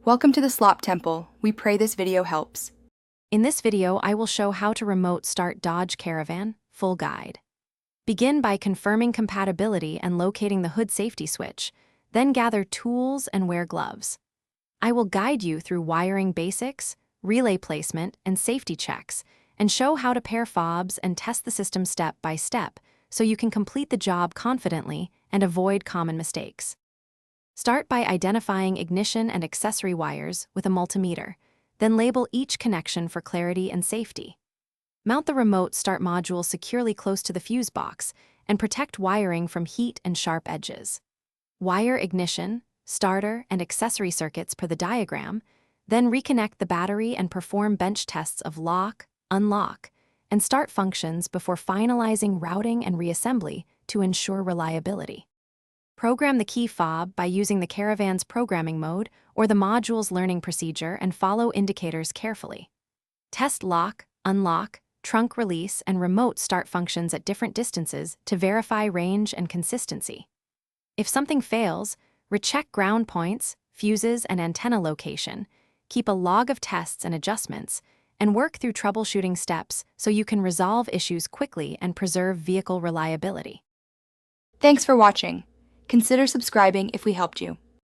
Welcome to the Slop Temple. We pray this video helps. In this video, I will show how to remote start Dodge Caravan, full guide. Begin by confirming compatibility and locating the hood safety switch, then gather tools and wear gloves. I will guide you through wiring basics, relay placement, and safety checks, and show how to pair fobs and test the system step by step so you can complete the job confidently and avoid common mistakes. Start by identifying ignition and accessory wires with a multimeter, then label each connection for clarity and safety. Mount the remote start module securely close to the fuse box and protect wiring from heat and sharp edges. Wire ignition, starter, and accessory circuits per the diagram, then reconnect the battery and perform bench tests of lock, unlock, and start functions before finalizing routing and reassembly to ensure reliability. Program the key fob by using the Caravan's programming mode or the module's learning procedure and follow indicators carefully. Test lock, unlock, trunk release, and remote start functions at different distances to verify range and consistency. If something fails, recheck ground points, fuses, and antenna location, keep a log of tests and adjustments, and work through troubleshooting steps so you can resolve issues quickly and preserve vehicle reliability. Thanks for watching. Consider subscribing if we helped you.